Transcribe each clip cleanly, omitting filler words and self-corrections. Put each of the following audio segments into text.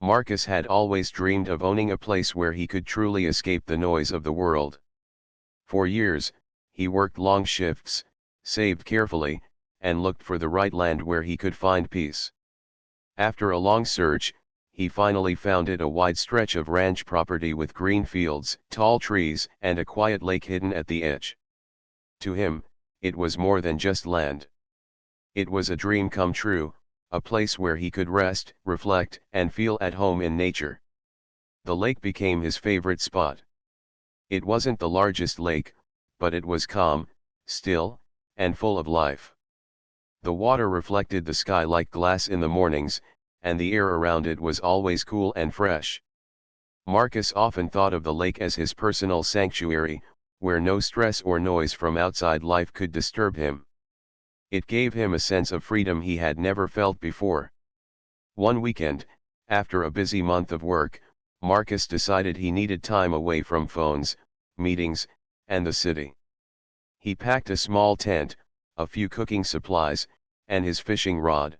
Marcus had always dreamed of owning a place where he could truly escape the noise of the world. For years, he worked long shifts, saved carefully, and looked for the right land where he could find peace. After a long search, he finally found it, a wide stretch of ranch property with green fields, tall trees, and a quiet lake hidden at the edge. To him, it was more than just land. It was a dream come true, a place where he could rest, reflect, and feel at home in nature. The lake became his favorite spot. It wasn't the largest lake, but it was calm, still, and full of life. The water reflected the sky like glass in the mornings, and the air around it was always cool and fresh. Marcus often thought of the lake as his personal sanctuary, where no stress or noise from outside life could disturb him. It gave him a sense of freedom he had never felt before. One weekend, after a busy month of work, Marcus decided he needed time away from phones, meetings, and the city. He packed a small tent, a few cooking supplies, and his fishing rod.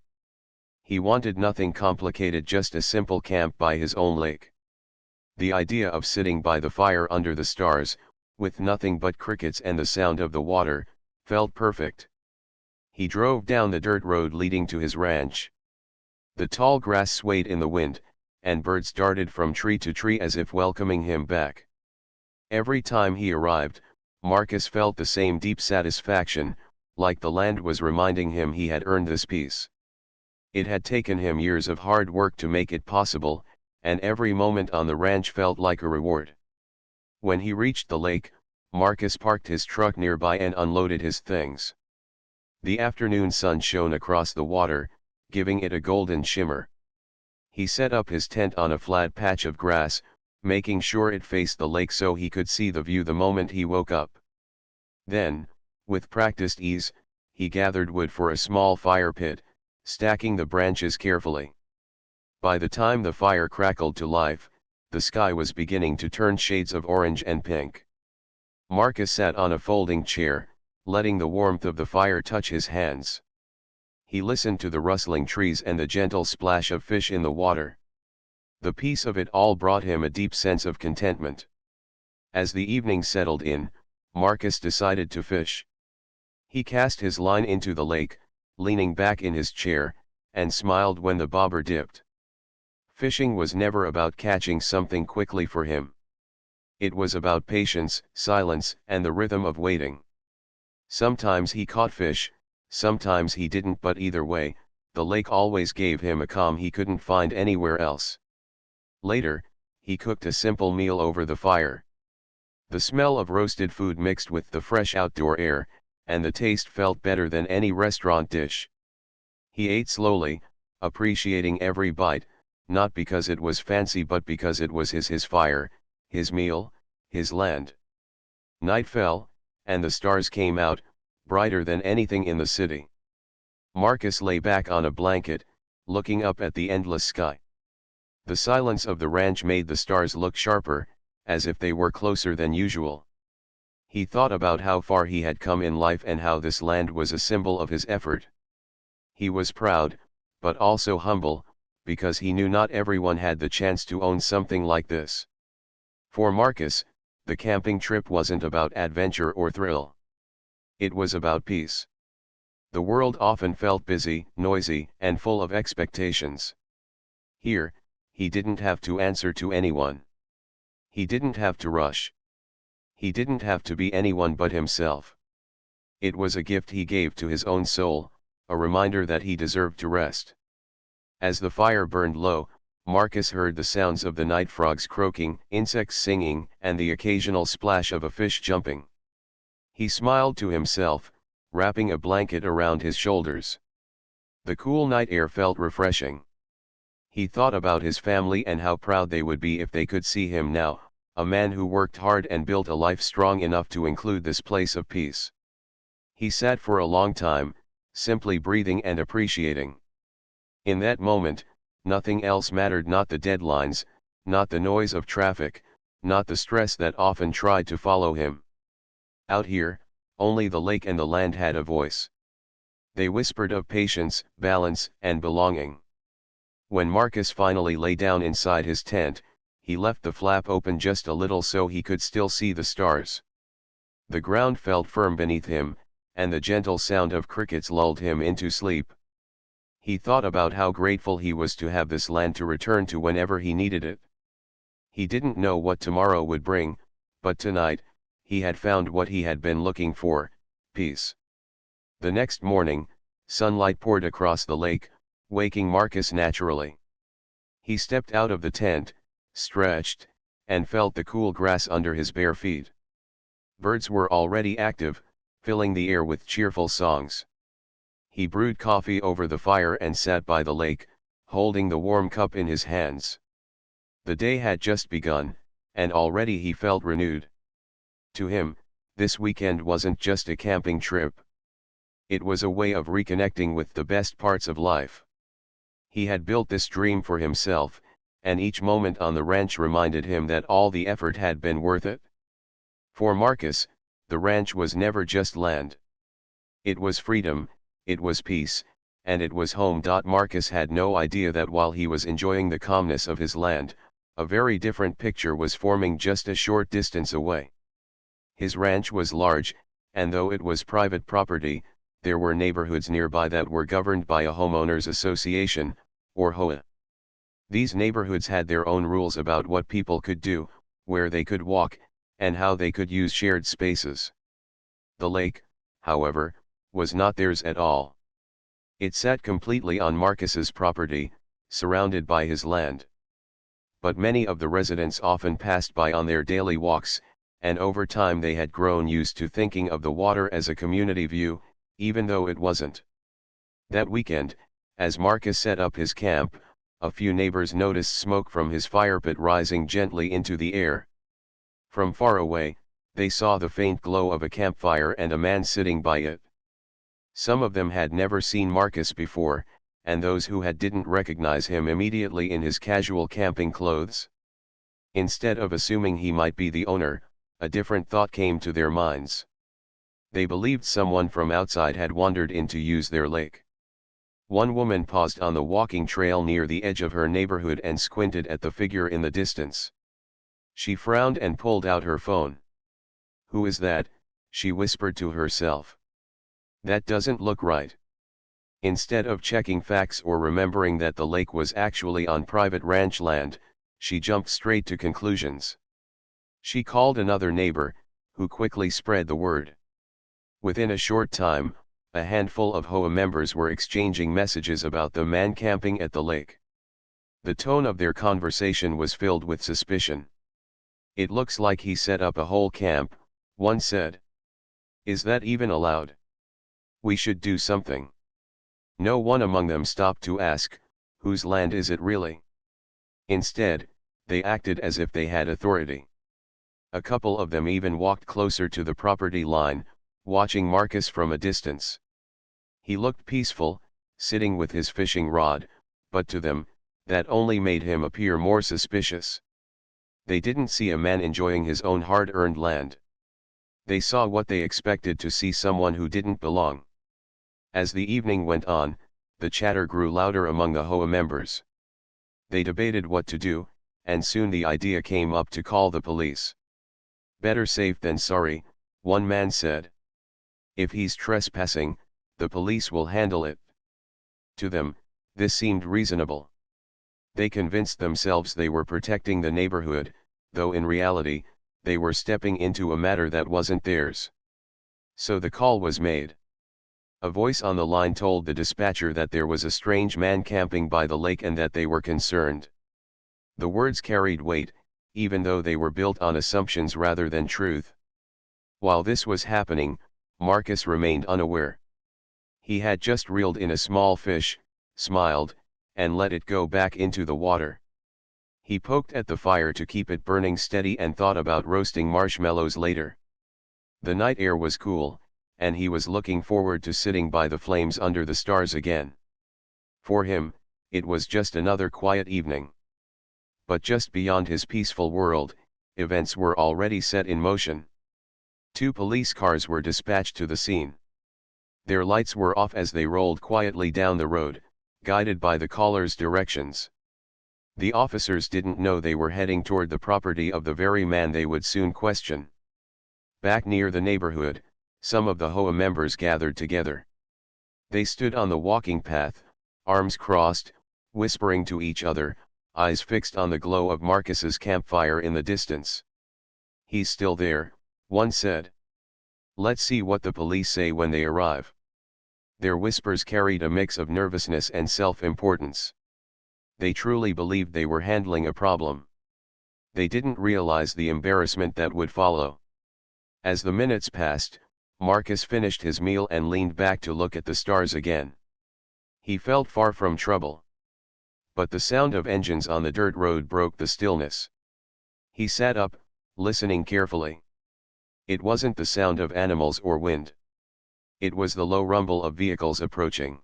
He wanted nothing complicated, just a simple camp by his own lake. The idea of sitting by the fire under the stars, with nothing but crickets and the sound of the water, felt perfect. He drove down the dirt road leading to his ranch. The tall grass swayed in the wind, and birds darted from tree to tree as if welcoming him back. Every time he arrived, Marcus felt the same deep satisfaction, like the land was reminding him he had earned this peace. It had taken him years of hard work to make it possible, and every moment on the ranch felt like a reward. When he reached the lake, Marcus parked his truck nearby and unloaded his things. The afternoon sun shone across the water, giving it a golden shimmer. He set up his tent on a flat patch of grass, making sure it faced the lake so he could see the view the moment he woke up. Then, with practiced ease, he gathered wood for a small fire pit, stacking the branches carefully. By the time the fire crackled to life, the sky was beginning to turn shades of orange and pink. Marcus sat on a folding chair, letting the warmth of the fire touch his hands. He listened to the rustling trees and the gentle splash of fish in the water. The peace of it all brought him a deep sense of contentment. As the evening settled in, Marcus decided to fish. He cast his line into the lake, leaning back in his chair, and smiled when the bobber dipped. Fishing was never about catching something quickly for him. It was about patience, silence, and the rhythm of waiting. Sometimes he caught fish, sometimes he didn't, but either way, the lake always gave him a calm he couldn't find anywhere else. Later, he cooked a simple meal over the fire. The smell of roasted food mixed with the fresh outdoor air, and the taste felt better than any restaurant dish. He ate slowly, appreciating every bite, not because it was fancy but because it was his fire, his meal, his land. Night fell, and the stars came out, brighter than anything in the city. Marcus lay back on a blanket, looking up at the endless sky. The silence of the ranch made the stars look sharper, as if they were closer than usual. He thought about how far he had come in life and how this land was a symbol of his effort. He was proud, but also humble, because he knew not everyone had the chance to own something like this. For Marcus, the camping trip wasn't about adventure or thrill. It was about peace. The world often felt busy, noisy, and full of expectations. Here, he didn't have to answer to anyone. He didn't have to rush. He didn't have to be anyone but himself. It was a gift he gave to his own soul, a reminder that he deserved to rest. As the fire burned low, Marcus heard the sounds of the night frogs croaking, insects singing, and the occasional splash of a fish jumping. He smiled to himself, wrapping a blanket around his shoulders. The cool night air felt refreshing. He thought about his family and how proud they would be if they could see him now, a man who worked hard and built a life strong enough to include this place of peace. He sat for a long time, simply breathing and appreciating. In that moment, nothing else mattered, not the deadlines, not the noise of traffic, not the stress that often tried to follow him. Out here, only the lake and the land had a voice. They whispered of patience, balance, and belonging. When Marcus finally lay down inside his tent, he left the flap open just a little so he could still see the stars. The ground felt firm beneath him, and the gentle sound of crickets lulled him into sleep. He thought about how grateful he was to have this land to return to whenever he needed it. He didn't know what tomorrow would bring, but tonight, he had found what he had been looking for: peace. The next morning, sunlight poured across the lake, waking Marcus naturally. He stepped out of the tent, stretched, and felt the cool grass under his bare feet. Birds were already active, filling the air with cheerful songs. He brewed coffee over the fire and sat by the lake, holding the warm cup in his hands. The day had just begun, and already he felt renewed. To him, this weekend wasn't just a camping trip. It was a way of reconnecting with the best parts of life. He had built this dream for himself, and each moment on the ranch reminded him that all the effort had been worth it. For Marcus, the ranch was never just land. It was freedom, it was peace, and it was home. Marcus had no idea that while he was enjoying the calmness of his land, a very different picture was forming just a short distance away. His ranch was large, and though it was private property, there were neighborhoods nearby that were governed by a homeowners association, or HOA. These neighborhoods had their own rules about what people could do, where they could walk, and how they could use shared spaces. The lake, however, was not theirs at all. It sat completely on Marcus's property, surrounded by his land. But many of the residents often passed by on their daily walks, and over time they had grown used to thinking of the water as a community view, even though it wasn't. That weekend, as Marcus set up his camp, a few neighbors noticed smoke from his fire pit rising gently into the air. From far away, they saw the faint glow of a campfire and a man sitting by it. Some of them had never seen Marcus before, and those who had didn't recognize him immediately in his casual camping clothes. Instead of assuming he might be the owner, a different thought came to their minds. They believed someone from outside had wandered in to use their lake. One woman paused on the walking trail near the edge of her neighborhood and squinted at the figure in the distance. She frowned and pulled out her phone. "Who is that?" she whispered to herself. "That doesn't look right." Instead of checking facts or remembering that the lake was actually on private ranch land, she jumped straight to conclusions. She called another neighbor, who quickly spread the word. Within a short time, a handful of HOA members were exchanging messages about the man camping at the lake. The tone of their conversation was filled with suspicion. "It looks like he set up a whole camp," one said. "Is that even allowed? We should do something." No one among them stopped to ask, "Whose land is it really?" Instead, they acted as if they had authority. A couple of them even walked closer to the property line, watching Marcus from a distance. He looked peaceful, sitting with his fishing rod, but to them, that only made him appear more suspicious. They didn't see a man enjoying his own hard-earned land. They saw what they expected to see: someone who didn't belong. As the evening went on, the chatter grew louder among the HOA members. They debated what to do, and soon the idea came up to call the police. "Better safe than sorry," one man said. "If he's trespassing, the police will handle it." To them, this seemed reasonable. They convinced themselves they were protecting the neighborhood, though in reality, they were stepping into a matter that wasn't theirs. So the call was made. A voice on the line told the dispatcher that there was a strange man camping by the lake and that they were concerned. The words carried weight, even though they were built on assumptions rather than truth. While this was happening, Marcus remained unaware. He had just reeled in a small fish, smiled, and let it go back into the water. He poked at the fire to keep it burning steady and thought about roasting marshmallows later. The night air was cool, and he was looking forward to sitting by the flames under the stars again. For him, it was just another quiet evening. But just beyond his peaceful world, events were already set in motion. 2 police cars were dispatched to the scene. Their lights were off as they rolled quietly down the road, guided by the caller's directions. The officers didn't know they were heading toward the property of the very man they would soon question. Back near the neighborhood, some of the HOA members gathered together. They stood on the walking path, arms crossed, whispering to each other, eyes fixed on the glow of Marcus's campfire in the distance. "He's still there," one said. "Let's see what the police say when they arrive." Their whispers carried a mix of nervousness and self-importance. They truly believed they were handling a problem. They didn't realize the embarrassment that would follow. As the minutes passed, Marcus finished his meal and leaned back to look at the stars again. He felt far from trouble. But the sound of engines on the dirt road broke the stillness. He sat up, listening carefully. It wasn't the sound of animals or wind. It was the low rumble of vehicles approaching.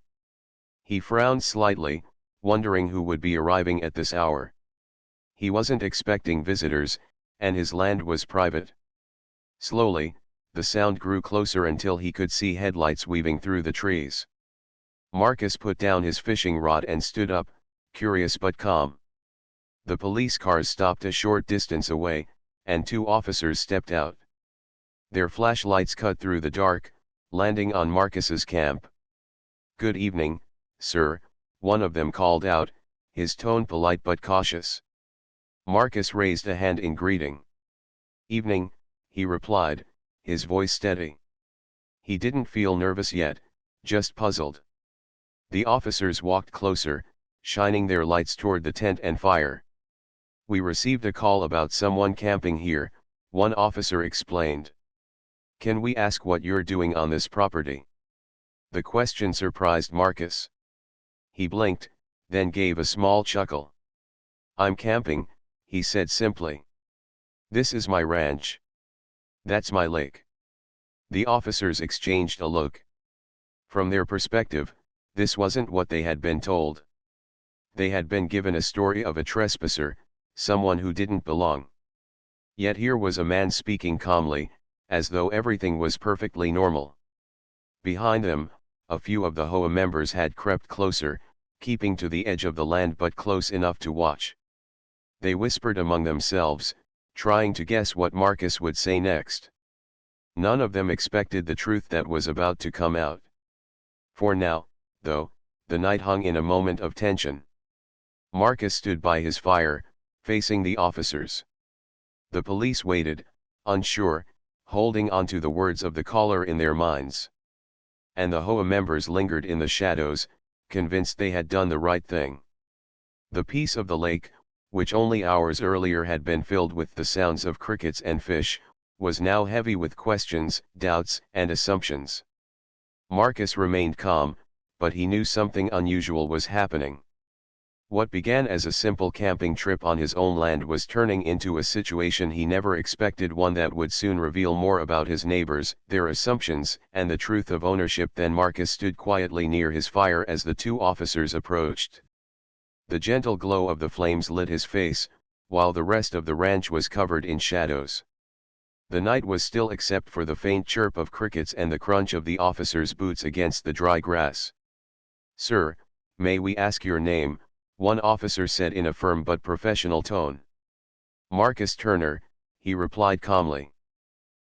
He frowned slightly, wondering who would be arriving at this hour. He wasn't expecting visitors, and his land was private. Slowly, the sound grew closer until he could see headlights weaving through the trees. Marcus put down his fishing rod and stood up, curious but calm. The police cars stopped a short distance away, and two officers stepped out. Their flashlights cut through the dark, landing on Marcus's camp. "Good evening, sir," one of them called out, his tone polite but cautious. Marcus raised a hand in greeting. "Evening," he replied, his voice steady. He didn't feel nervous yet, just puzzled. The officers walked closer, shining their lights toward the tent and fire. "We received a call about someone camping here," one officer explained. "Can we ask what you're doing on this property?" The question surprised Marcus. He blinked, then gave a small chuckle. "I'm camping," he said simply. "This is my ranch. That's my lake." The officers exchanged a look. From their perspective, this wasn't what they had been told. They had been given a story of a trespasser, someone who didn't belong. Yet here was a man speaking calmly, as though everything was perfectly normal. Behind them, a few of the HOA members had crept closer, keeping to the edge of the land but close enough to watch. They whispered among themselves, trying to guess what Marcus would say next. None of them expected the truth that was about to come out. For now, though, the night hung in a moment of tension. Marcus stood by his fire, facing the officers. The police waited, unsure, holding on to the words of the caller in their minds. And the HOA members lingered in the shadows, convinced they had done the right thing. The peace of the lake, which only hours earlier had been filled with the sounds of crickets and fish, was now heavy with questions, doubts, and assumptions. Marcus remained calm, but he knew something unusual was happening. What began as a simple camping trip on his own land was turning into a situation he never expected, one that would soon reveal more about his neighbors, their assumptions, and the truth of ownership. Then Marcus stood quietly near his fire as the two officers approached. The gentle glow of the flames lit his face, while the rest of the ranch was covered in shadows. The night was still except for the faint chirp of crickets and the crunch of the officers' boots against the dry grass. "Sir, may we ask your name?" one officer said in a firm but professional tone. "Marcus Turner," he replied calmly.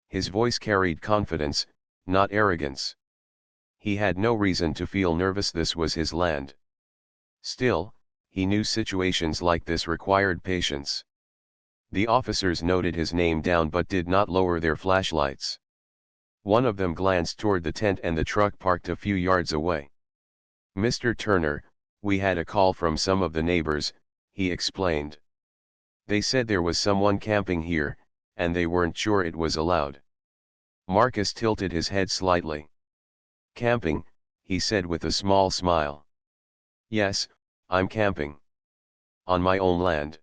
His voice carried confidence, not arrogance. He had no reason to feel nervous, this was his land. Still, he knew situations like this required patience. The officers noted his name down but did not lower their flashlights. One of them glanced toward the tent and the truck parked a few yards away. "Mr. Turner, we had a call from some of the neighbors," he explained. "They said there was someone camping here, and they weren't sure it was allowed." Marcus tilted his head slightly. "Camping," he said with a small smile. "Yes, I'm camping. On my own land.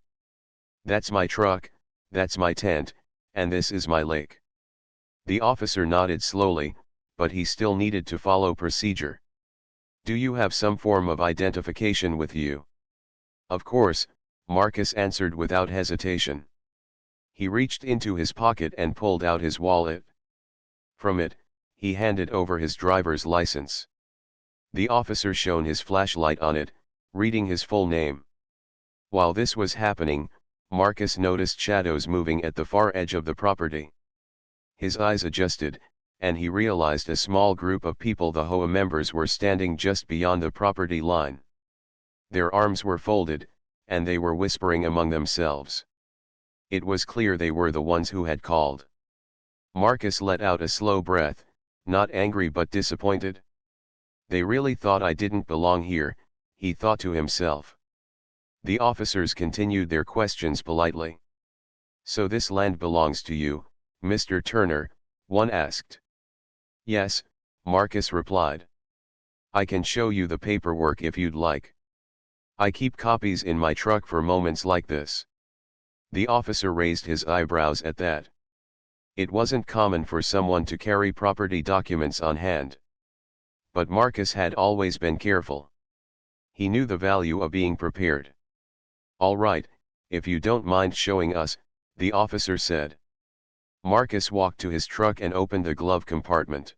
That's my truck, that's my tent, and this is my lake." The officer nodded slowly, but he still needed to follow procedure. "Do you have some form of identification with you?" "Of course," Marcus answered without hesitation. He reached into his pocket and pulled out his wallet. From it, he handed over his driver's license. The officer shone his flashlight on it, reading his full name. While this was happening, Marcus noticed shadows moving at the far edge of the property. His eyes adjusted, and he realized a small group of people, the HOA members, were standing just beyond the property line. Their arms were folded, and they were whispering among themselves. It was clear they were the ones who had called. Marcus let out a slow breath, not angry but disappointed. They really thought I didn't belong here, he thought to himself. The officers continued their questions politely. So this land belongs to you, Mr. Turner, one asked. Yes, Marcus replied. I can show you the paperwork if you'd like. I keep copies in my truck for moments like this. The officer raised his eyebrows at that. It wasn't common for someone to carry property documents on hand. But Marcus had always been careful. He knew the value of being prepared. All right, if you don't mind showing us, the officer said. Marcus walked to his truck and opened the glove compartment.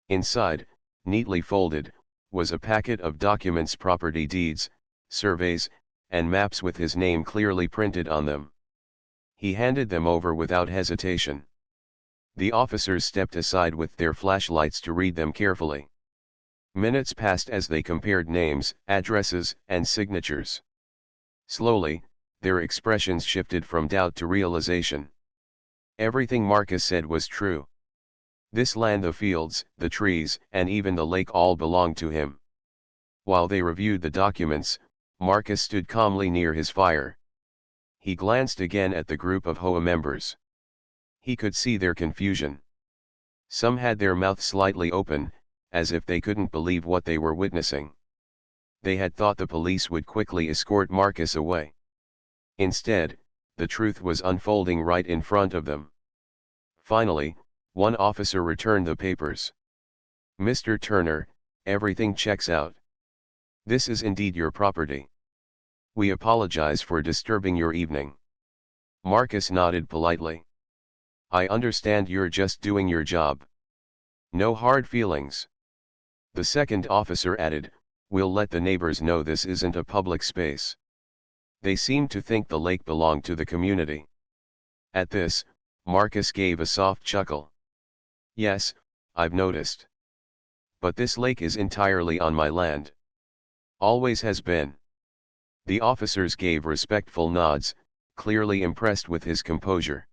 Inside, neatly folded, was a packet of documents, property deeds, surveys, and maps with his name clearly printed on them. He handed them over without hesitation. The officers stepped aside with their flashlights to read them carefully. Minutes passed as they compared names, addresses, and signatures. Slowly, their expressions shifted from doubt to realization. Everything Marcus said was true. This land, the fields, the trees, and even the lake all belonged to him. While they reviewed the documents, Marcus stood calmly near his fire. He glanced again at the group of HOA members. He could see their confusion. Some had their mouths slightly open, as if they couldn't believe what they were witnessing. They had thought the police would quickly escort Marcus away. Instead, the truth was unfolding right in front of them. Finally, one officer returned the papers. Mr. Turner, everything checks out. This is indeed your property. We apologize for disturbing your evening. Marcus nodded politely. I understand you're just doing your job. No hard feelings. The second officer added, we'll let the neighbors know this isn't a public space. They seem to think the lake belonged to the community. At this, Marcus gave a soft chuckle. Yes, I've noticed. But this lake is entirely on my land. Always has been. The officers gave respectful nods, clearly impressed with his composure.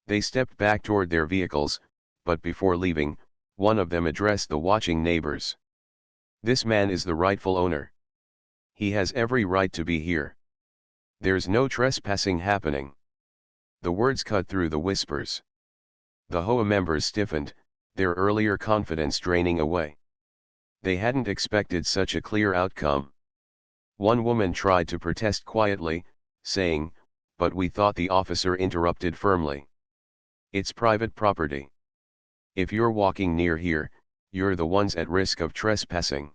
They stepped back toward their vehicles, but before leaving, one of them addressed the watching neighbors. This man is the rightful owner. He has every right to be here. There's no trespassing happening. The words cut through the whispers. The HOA members stiffened, their earlier confidence draining away. They hadn't expected such a clear outcome. One woman tried to protest quietly, saying, but we thought. The officer interrupted firmly. It's private property. If you're walking near here, you're the ones at risk of trespassing.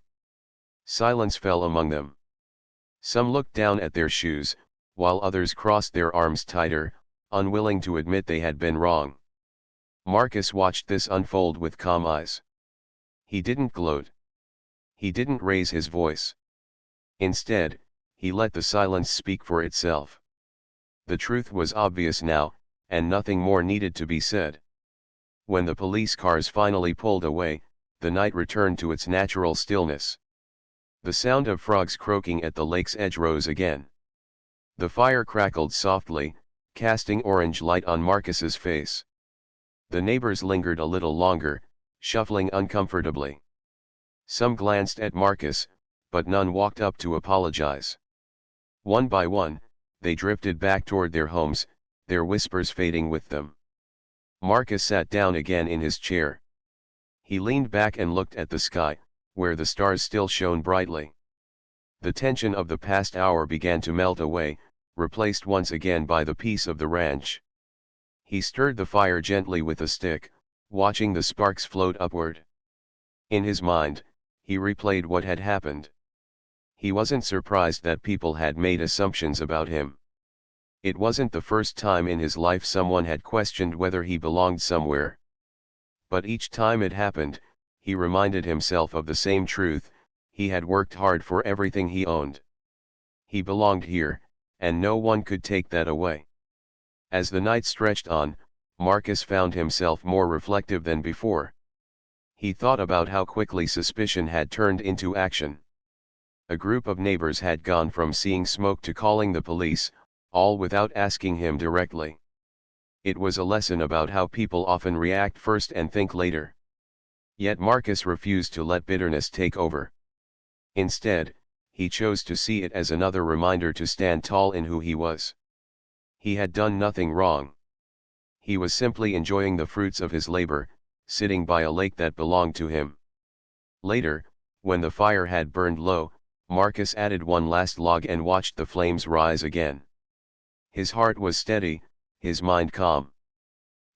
Silence fell among them. Some looked down at their shoes, while others crossed their arms tighter, unwilling to admit they had been wrong. Marcus watched this unfold with calm eyes. He didn't gloat. He didn't raise his voice. Instead, he let the silence speak for itself. The truth was obvious now, and nothing more needed to be said. When the police cars finally pulled away, the night returned to its natural stillness. The sound of frogs croaking at the lake's edge rose again. The fire crackled softly, casting orange light on Marcus's face. The neighbors lingered a little longer, shuffling uncomfortably. Some glanced at Marcus, but none walked up to apologize. One by one, they drifted back toward their homes, their whispers fading with them. Marcus sat down again in his chair. He leaned back and looked at the sky, where the stars still shone brightly. The tension of the past hour began to melt away, replaced once again by the peace of the ranch. He stirred the fire gently with a stick, watching the sparks float upward. In his mind, he replayed what had happened. He wasn't surprised that people had made assumptions about him. It wasn't the first time in his life someone had questioned whether he belonged somewhere. But each time it happened, he reminded himself of the same truth: he had worked hard for everything he owned. He belonged here, and no one could take that away. As the night stretched on, Marcus found himself more reflective than before. He thought about how quickly suspicion had turned into action. A group of neighbors had gone from seeing smoke to calling the police, all without asking him directly. It was a lesson about how people often react first and think later. Yet Marcus refused to let bitterness take over. Instead, he chose to see it as another reminder to stand tall in who he was. He had done nothing wrong. He was simply enjoying the fruits of his labor, sitting by a lake that belonged to him. Later, when the fire had burned low, Marcus added one last log and watched the flames rise again. His heart was steady, his mind calm.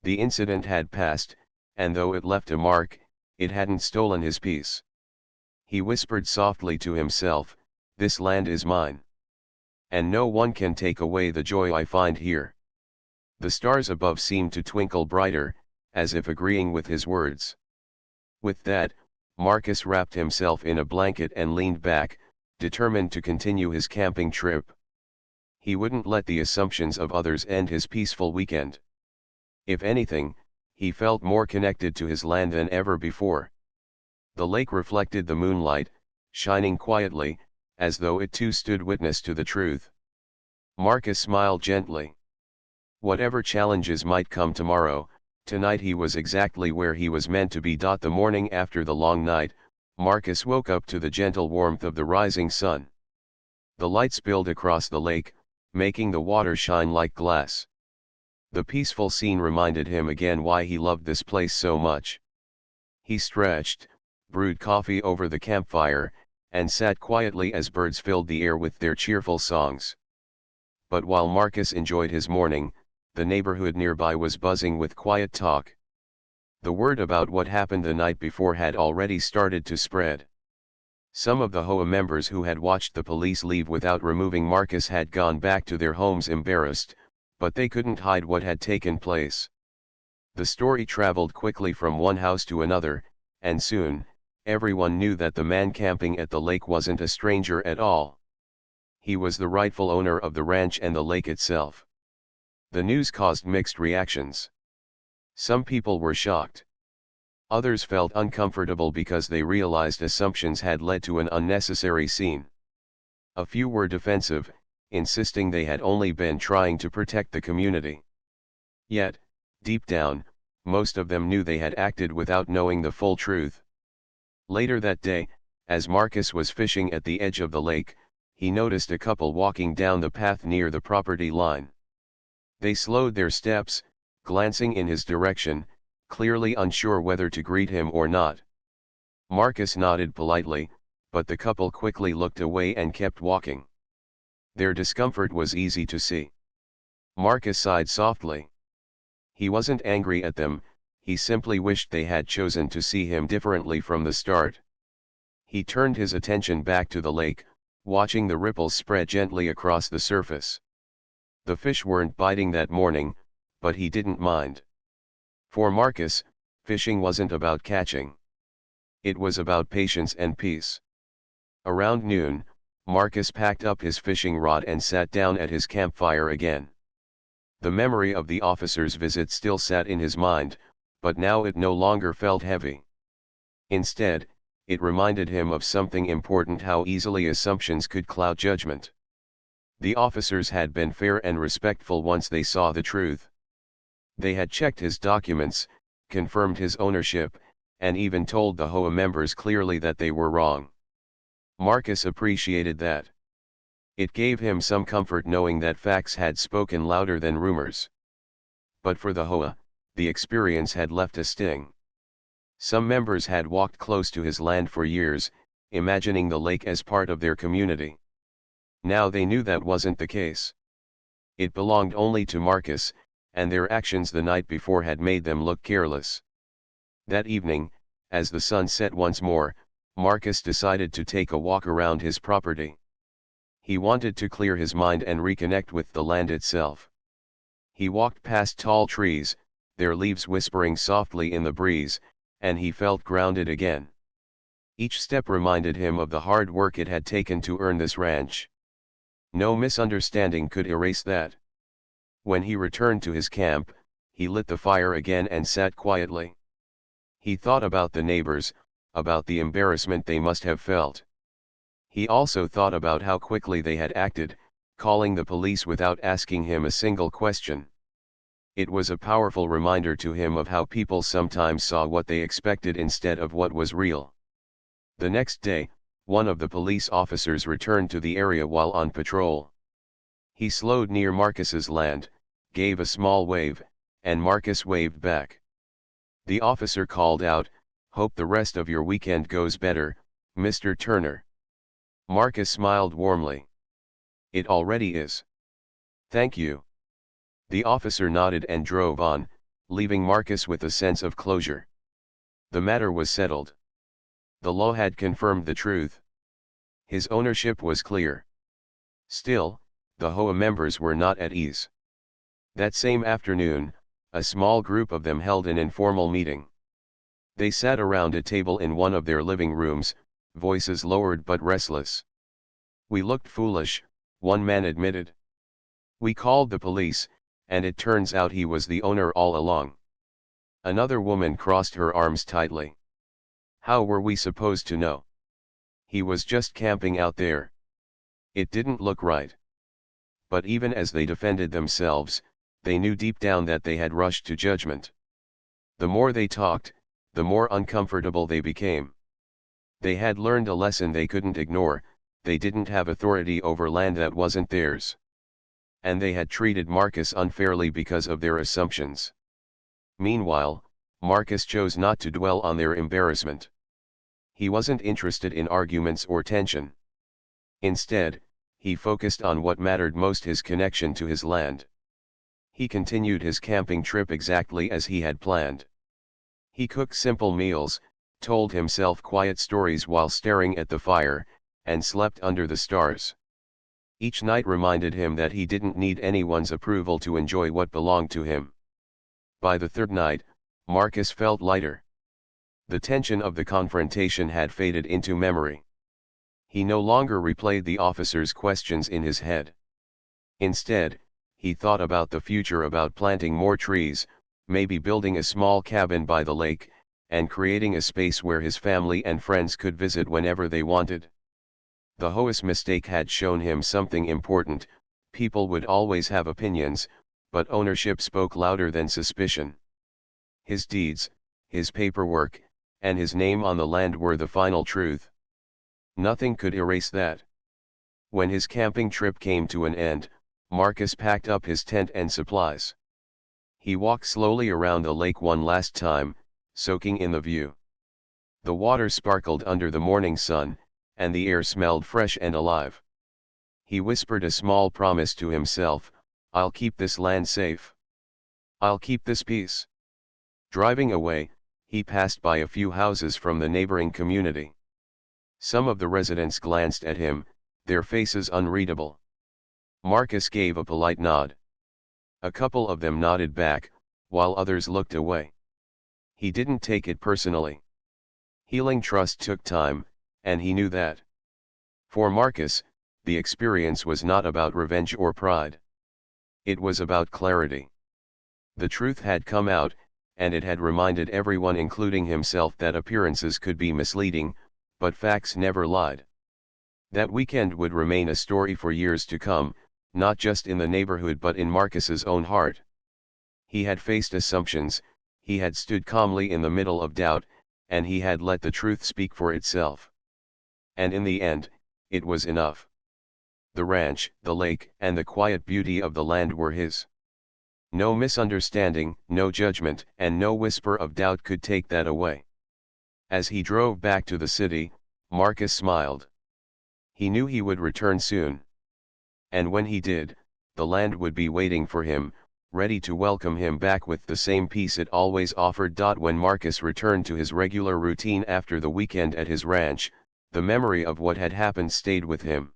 The incident had passed, and though it left a mark, it hadn't stolen his peace. He whispered softly to himself, "This land is mine. And no one can take away the joy I find here." The stars above seemed to twinkle brighter, as if agreeing with his words. With that, Marcus wrapped himself in a blanket and leaned back, determined to continue his camping trip. He wouldn't let the assumptions of others end his peaceful weekend. If anything, he felt more connected to his land than ever before. The lake reflected the moonlight, shining quietly, as though it too stood witness to the truth. Marcus smiled gently. Whatever challenges might come tomorrow, tonight he was exactly where he was meant to be. The morning after the long night, Marcus woke up to the gentle warmth of the rising sun. The light spilled across the lake, making the water shine like glass. The peaceful scene reminded him again why he loved this place so much. He stretched, brewed coffee over the campfire, and sat quietly as birds filled the air with their cheerful songs. But while Marcus enjoyed his morning, the neighborhood nearby was buzzing with quiet talk. The word about what happened the night before had already started to spread. Some of the HOA members who had watched the police leave without removing Marcus had gone back to their homes embarrassed, but they couldn't hide what had taken place. The story traveled quickly from one house to another, and soon, everyone knew that the man camping at the lake wasn't a stranger at all. He was the rightful owner of the ranch and the lake itself. The news caused mixed reactions. Some people were shocked. Others felt uncomfortable because they realized assumptions had led to an unnecessary scene. A few were defensive, insisting they had only been trying to protect the community. Yet, deep down, most of them knew they had acted without knowing the full truth. Later that day, as Marcus was fishing at the edge of the lake, he noticed a couple walking down the path near the property line. They slowed their steps, glancing in his direction, clearly unsure whether to greet him or not. Marcus nodded politely, but the couple quickly looked away and kept walking. Their discomfort was easy to see. Marcus sighed softly. He wasn't angry at them, he simply wished they had chosen to see him differently from the start. He turned his attention back to the lake, watching the ripples spread gently across the surface. The fish weren't biting that morning, but he didn't mind. For Marcus, fishing wasn't about catching. It was about patience and peace. Around noon, Marcus packed up his fishing rod and sat down at his campfire again. The memory of the officer's visit still sat in his mind, but now it no longer felt heavy. Instead, it reminded him of something important: how easily assumptions could cloud judgment. The officers had been fair and respectful once they saw the truth. They had checked his documents, confirmed his ownership, and even told the HOA members clearly that they were wrong. Marcus appreciated that. It gave him some comfort knowing that facts had spoken louder than rumors. But for the HOA, the experience had left a sting. Some members had walked close to his land for years, imagining the lake as part of their community. Now they knew that wasn't the case. It belonged only to Marcus, and their actions the night before had made them look careless. That evening, as the sun set once more, Marcus decided to take a walk around his property. He wanted to clear his mind and reconnect with the land itself. He walked past tall trees, their leaves whispering softly in the breeze, and he felt grounded again. Each step reminded him of the hard work it had taken to earn this ranch. No misunderstanding could erase that. When he returned to his camp, he lit the fire again and sat quietly. He thought about the neighbors, about the embarrassment they must have felt. He also thought about how quickly they had acted, calling the police without asking him a single question. It was a powerful reminder to him of how people sometimes saw what they expected instead of what was real. The next day, one of the police officers returned to the area while on patrol. He slowed near Marcus's land, gave a small wave, and Marcus waved back. The officer called out, "Hope the rest of your weekend goes better, Mr. Turner." Marcus smiled warmly. "It already is. Thank you." The officer nodded and drove on, leaving Marcus with a sense of closure. The matter was settled. The law had confirmed the truth. His ownership was clear. Still, the HOA members were not at ease. That same afternoon, a small group of them held an informal meeting. They sat around a table in one of their living rooms, voices lowered but restless. "We looked foolish," one man admitted. "We called the police, and it turns out he was the owner all along." Another woman crossed her arms tightly. "How were we supposed to know? He was just camping out there. It didn't look right." But even as they defended themselves, they knew deep down that they had rushed to judgment. The more they talked, the more uncomfortable they became. They had learned a lesson they couldn't ignore: they didn't have authority over land that wasn't theirs. And they had treated Marcus unfairly because of their assumptions. Meanwhile, Marcus chose not to dwell on their embarrassment. He wasn't interested in arguments or tension. Instead, he focused on what mattered most: his connection to his land. He continued his camping trip exactly as he had planned. He cooked simple meals, told himself quiet stories while staring at the fire, and slept under the stars. Each night reminded him that he didn't need anyone's approval to enjoy what belonged to him. By the third night, Marcus felt lighter. The tension of the confrontation had faded into memory. He no longer replayed the officer's questions in his head. Instead, he thought about the future: about planting more trees, maybe building a small cabin by the lake, and creating a space where his family and friends could visit whenever they wanted. The HOA's mistake had shown him something important: people would always have opinions, but ownership spoke louder than suspicion. His deeds, his paperwork, and his name on the land were the final truth. Nothing could erase that. When his camping trip came to an end, Marcus packed up his tent and supplies. He walked slowly around the lake one last time, soaking in the view. The water sparkled under the morning sun, and the air smelled fresh and alive. He whispered a small promise to himself: "I'll keep this land safe. I'll keep this peace." Driving away, he passed by a few houses from the neighboring community. Some of the residents glanced at him, their faces unreadable. Marcus gave a polite nod. A couple of them nodded back, while others looked away. He didn't take it personally. Healing trust took time, and he knew that. For Marcus, the experience was not about revenge or pride. It was about clarity. The truth had come out, and it had reminded everyone, including himself, that appearances could be misleading, but facts never lied. That weekend would remain a story for years to come, not just in the neighborhood but in Marcus's own heart. He had faced assumptions, he had stood calmly in the middle of doubt, and he had let the truth speak for itself. And in the end, it was enough. The ranch, the lake, and the quiet beauty of the land were his. No misunderstanding, no judgment, and no whisper of doubt could take that away. As he drove back to the city, Marcus smiled. He knew he would return soon. And when he did, the land would be waiting for him, ready to welcome him back with the same peace it always offered. When Marcus returned to his regular routine after the weekend at his ranch, the memory of what had happened stayed with him.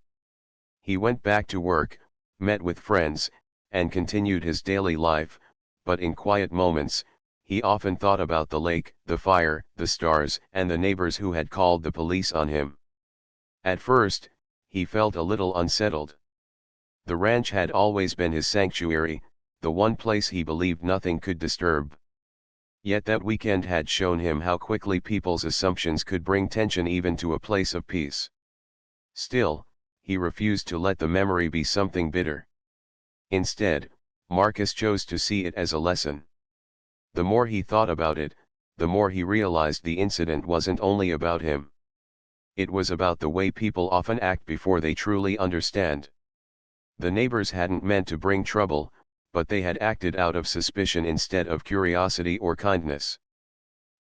He went back to work, met with friends, and continued his daily life, but in quiet moments, He often thought about the lake, the fire, the stars, and the neighbors who had called the police on him. At first, he felt a little unsettled. The ranch had always been his sanctuary, the one place he believed nothing could disturb. Yet that weekend had shown him how quickly people's assumptions could bring tension even to a place of peace. Still, he refused to let the memory be something bitter. Instead, Marcus chose to see it as a lesson. The more he thought about it, the more he realized the incident wasn't only about him. It was about the way people often act before they truly understand. The neighbors hadn't meant to bring trouble, but they had acted out of suspicion instead of curiosity or kindness.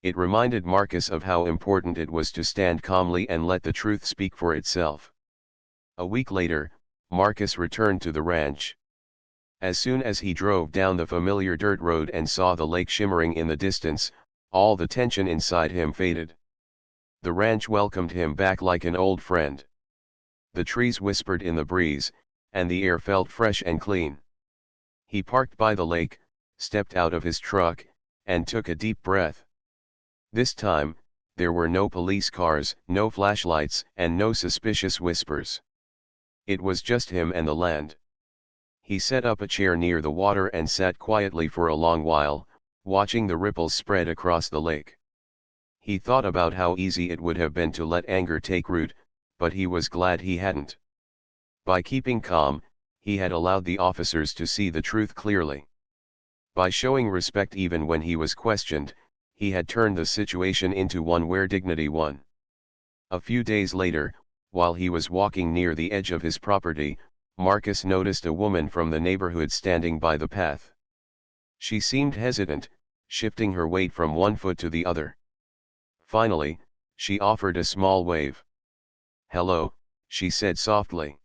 It reminded Marcus of how important it was to stand calmly and let the truth speak for itself. A week later, Marcus returned to the ranch. As soon as he drove down the familiar dirt road and saw the lake shimmering in the distance, all the tension inside him faded. The ranch welcomed him back like an old friend. The trees whispered in the breeze, and the air felt fresh and clean. He parked by the lake, stepped out of his truck, and took a deep breath. This time, there were no police cars, no flashlights, and no suspicious whispers. It was just him and the land. He set up a chair near the water and sat quietly for a long while, watching the ripples spread across the lake. He thought about how easy it would have been to let anger take root, but he was glad he hadn't. By keeping calm, he had allowed the officers to see the truth clearly. By showing respect even when he was questioned, he had turned the situation into one where dignity won. A few days later, while he was walking near the edge of his property, Marcus noticed a woman from the neighborhood standing by the path. She seemed hesitant, shifting her weight from one foot to the other. Finally, she offered a small wave. "Hello," she said softly.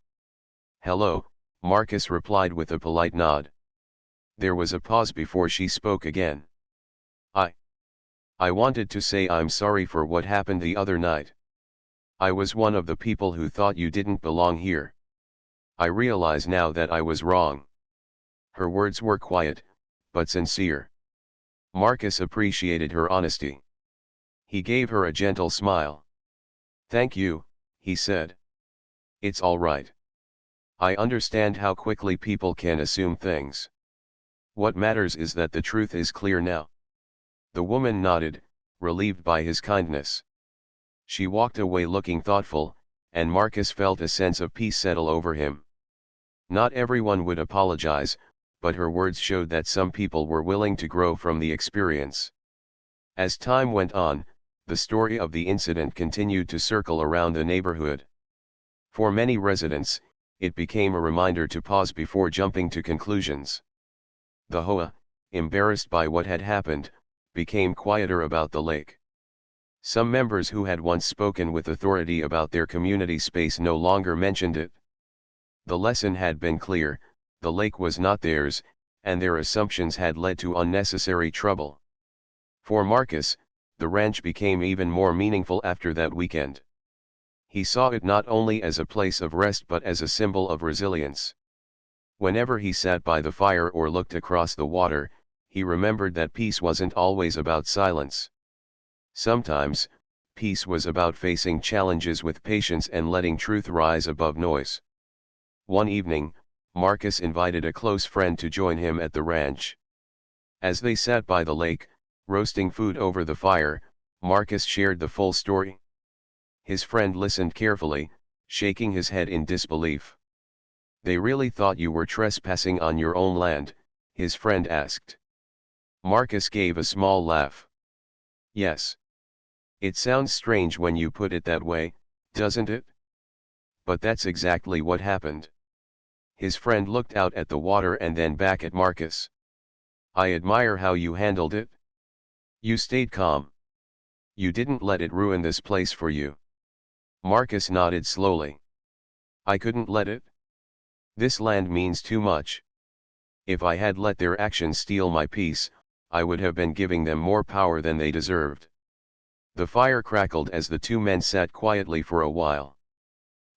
"Hello," Marcus replied with a polite nod. There was a pause before she spoke again. I wanted to say I'm sorry for what happened the other night. I was one of the people who thought you didn't belong here. I realize now that I was wrong." Her words were quiet, but sincere. Marcus appreciated her honesty. He gave her a gentle smile. "Thank you," he said. "It's all right. I understand how quickly people can assume things. What matters is that the truth is clear now." The woman nodded, relieved by his kindness. She walked away looking thoughtful, and Marcus felt a sense of peace settle over him. Not everyone would apologize, but her words showed that some people were willing to grow from the experience. As time went on, the story of the incident continued to circle around the neighborhood. For many residents, it became a reminder to pause before jumping to conclusions. The Hoa, embarrassed by what had happened, became quieter about the lake. Some members who had once spoken with authority about their community space no longer mentioned it. The lesson had been clear: the lake was not theirs, and their assumptions had led to unnecessary trouble. For Marcus, the ranch became even more meaningful after that weekend. He saw it not only as a place of rest but as a symbol of resilience. Whenever he sat by the fire or looked across the water, he remembered that peace wasn't always about silence. Sometimes, peace was about facing challenges with patience and letting truth rise above noise. One evening, Marcus invited a close friend to join him at the ranch. As they sat by the lake, roasting food over the fire, Marcus shared the full story. His friend listened carefully, shaking his head in disbelief. "They really thought you were trespassing on your own land?" his friend asked. Marcus gave a small laugh. "Yes. It sounds strange when you put it that way, doesn't it? But that's exactly what happened." His friend looked out at the water and then back at Marcus. "I admire how you handled it. You stayed calm. You didn't let it ruin this place for you." Marcus nodded slowly. "I couldn't let it. This land means too much. If I had let their actions steal my peace, I would have been giving them more power than they deserved." The fire crackled as the two men sat quietly for a while.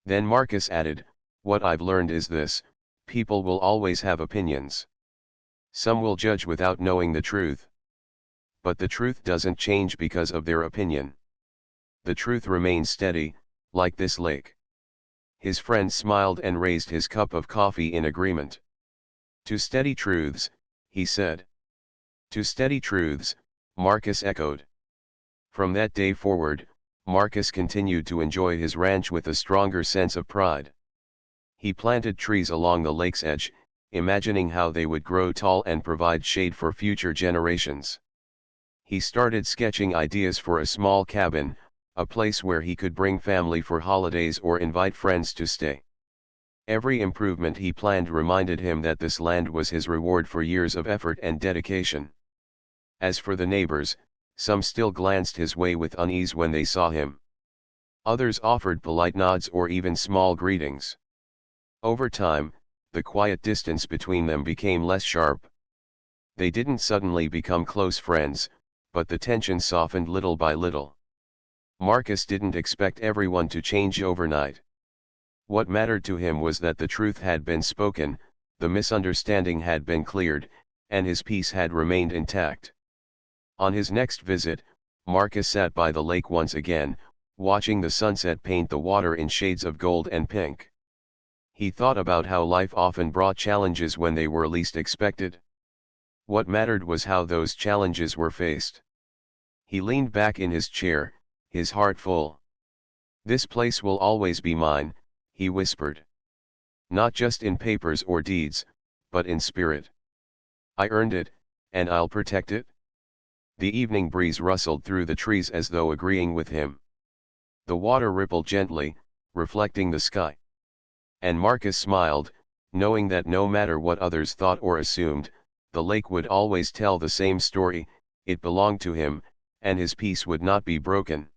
Then Marcus added, "What I've learned is this: people will always have opinions. Some will judge without knowing the truth. But the truth doesn't change because of their opinion. The truth remains steady, like this lake. His friend smiled and raised his cup of coffee in agreement. To steady truths, he said. To steady truths, Marcus echoed. From that day forward, Marcus continued to enjoy his ranch with a stronger sense of pride. He planted trees along the lake's edge, imagining how they would grow tall and provide shade for future generations. He started sketching ideas for a small cabin, a place where he could bring family for holidays or invite friends to stay. Every improvement he planned reminded him that this land was his reward for years of effort and dedication. As for the neighbors, some still glanced his way with unease when they saw him. Others offered polite nods or even small greetings. Over time, the quiet distance between them became less sharp. They didn't suddenly become close friends, but the tension softened little by little. Marcus didn't expect everyone to change overnight. What mattered to him was that the truth had been spoken, the misunderstanding had been cleared, and his peace had remained intact. On his next visit, Marcus sat by the lake once again, watching the sunset paint the water in shades of gold and pink. He thought about how life often brought challenges when they were least expected. What mattered was how those challenges were faced. He leaned back in his chair, his heart full. "This place will always be mine," he whispered. "Not just in papers or deeds, but in spirit. I earned it, and I'll protect it." The evening breeze rustled through the trees as though agreeing with him. The water rippled gently, reflecting the sky. And Marcus smiled, knowing that no matter what others thought or assumed, the lake would always tell the same story. It belonged to him, and his peace would not be broken.